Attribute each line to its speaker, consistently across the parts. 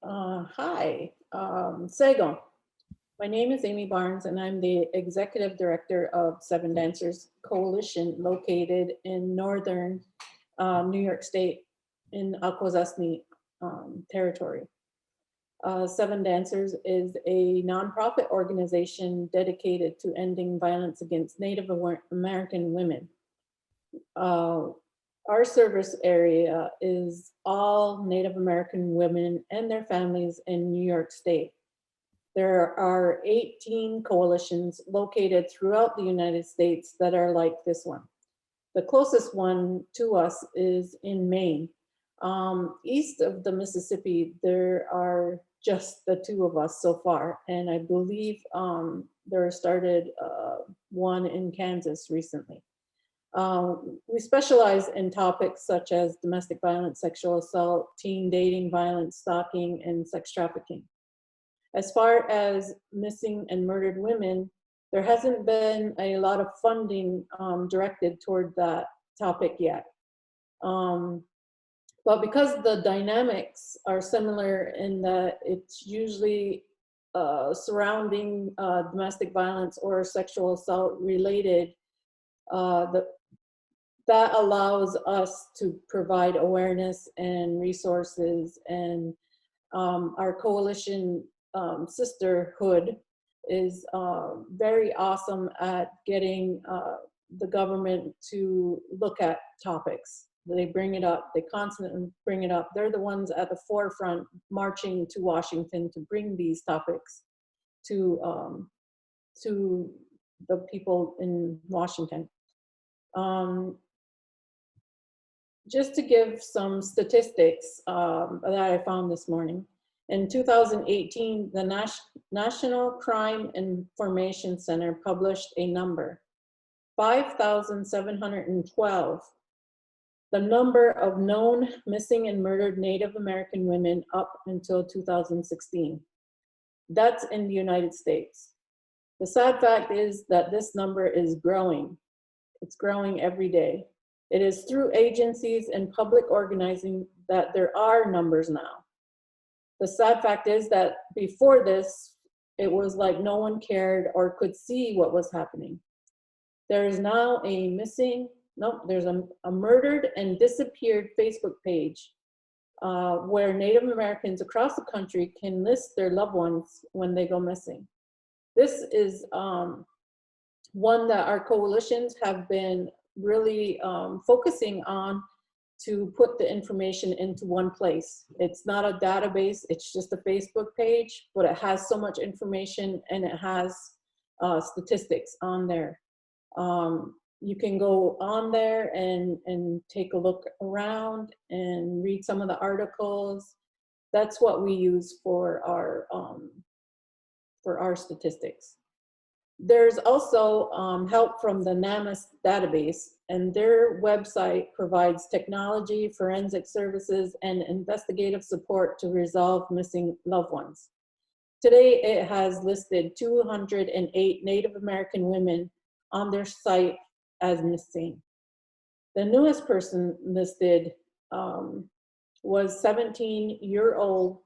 Speaker 1: Hi, Sego. My name is Amie Barnes, and I'm the Executive Director of Seven Dancers Coalition located in northern New York State in Akwesasne territory. Seven Dancers is a nonprofit organization dedicated to ending violence against Native American women. Uh, our service area is all Native American women and their families in New York State. There are 18 coalitions located throughout the United States that are like this one. The closest one to us is in Maine. East of the Mississippi, there are just the two of us so far. And I believe there started one in Kansas recently. We specialize in topics such as domestic violence, sexual assault, teen dating violence, stalking, and sex trafficking. As far as missing and murdered women, there hasn't been a lot of funding directed toward that topic yet. But because the dynamics are similar in that it's usually surrounding domestic violence or sexual assault related, that allows us to provide awareness and resources, and our coalition sisterhood is very awesome at getting the government to look at topics. They bring it up, they constantly bring it up. They're the ones at the forefront marching to Washington to bring these topics to the people in Washington. Just to give some statistics that I found this morning. In 2018, the National Crime Information Center published a number, 5,712. The number of known missing and murdered Native American women up until 2016. That's in the United States. The sad fact is that this number is growing. It's growing every day. It is through agencies and public organizing that there are numbers now. The sad fact is that before this, it was like no one cared or could see what was happening. There is now there's a murdered and disappeared Facebook page where Native Americans across the country can list their loved ones when they go missing. This is one that our coalitions have been really focusing on to put the information into one place. It's not a database, it's just a Facebook page, but it has so much information and it has statistics on there. You can go on there and take a look around and read some of the articles. That's what we use for our statistics. There's also help from the NAMUS database, and their website provides technology, forensic services, and investigative support to resolve missing loved ones. Today, it has listed 208 Native American women on their site as missing. The newest person listed was 17-year-old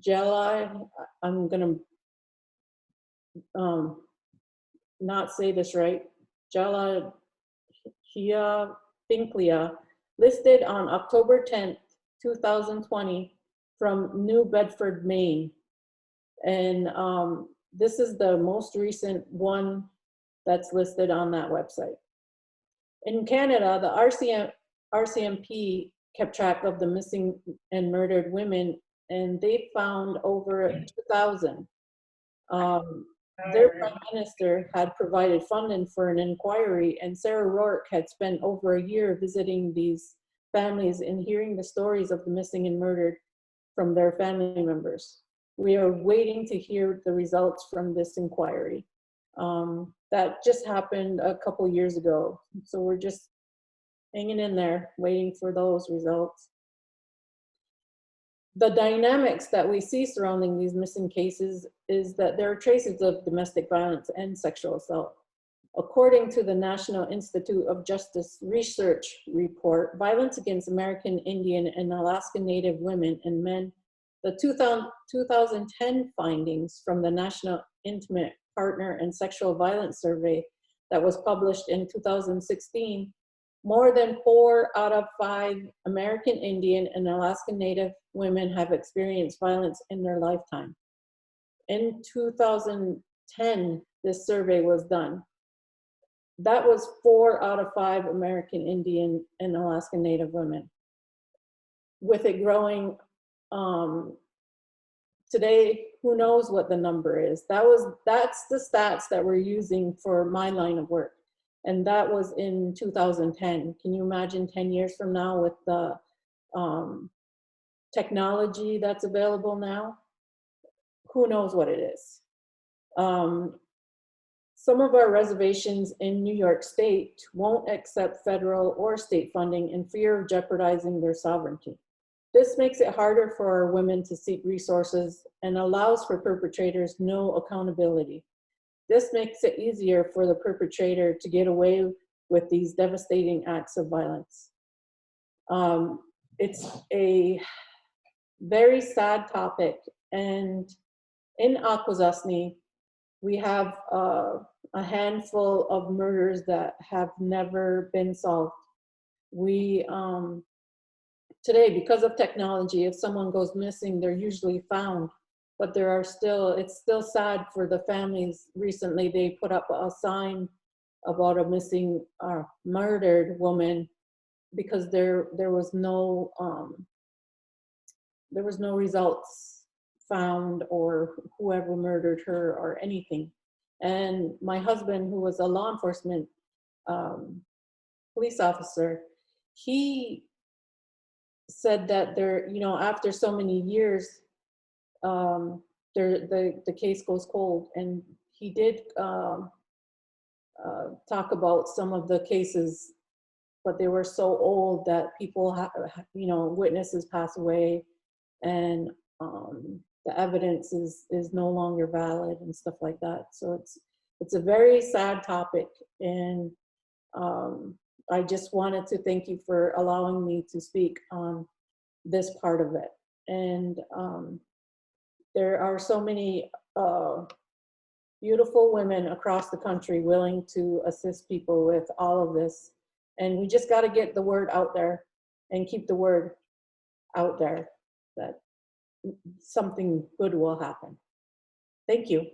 Speaker 1: Jella, I'm gonna not say this right, Jella Finklia, listed on October 10th, 2020 from New Bedford, Maine. And this is the most recent one that's listed on that website. In Canada, the RCMP kept track of the missing and murdered women, and they found over 2,000. Their prime minister had provided funding for an inquiry, and Sarah Rourke had spent over a year visiting these families and hearing the stories of the missing and murdered from their family members. We are waiting to hear the results from this inquiry. That just happened a couple years ago, so we're just hanging in there, waiting for those results. The dynamics that we see surrounding these missing cases is that there are traces of domestic violence and sexual assault. According to the National Institute of Justice Research report, violence against American Indian and Alaska Native women and men, The 2010 findings from the National Intimate Partner and Sexual Violence Survey that was published in 2016, more than 4 out of 5 American Indian and Alaska Native women have experienced violence in their lifetime. In 2010, this survey was done. That was 4 out of 5 American Indian and Alaska Native women. With it growing, today, who knows what the number is. That's the stats that we're using for my line of work. And that was in 2010. Can you imagine 10 years from now with the technology that's available now? Who knows what it is? Some of our reservations in New York State won't accept federal or state funding in fear of jeopardizing their sovereignty. This makes it harder for our women to seek resources and allows for perpetrators no accountability. This makes it easier for the perpetrator to get away with these devastating acts of violence. It's a very sad topic, and in Akwesasne, we have a handful of murders that have never been solved. We, today, because of technology, if someone goes missing, they're usually found, but there are still, it's still sad for the families. Recently, they put up a sign about a missing, murdered woman because there was no results found or whoever murdered her or anything. And my husband, who was a law enforcement police officer, he said that there, you know, after so many years, the case goes cold. And he did talk about some of the cases, but they were so old that people, you know, witnesses pass away, and the evidence is no longer valid and stuff like that. So it's a very sad topic, and I just wanted to thank you for allowing me to speak on this part of it. And there are so many beautiful women across the country willing to assist people with all of this. And we just got to get the word out there and keep the word out there that something good will happen. Thank you.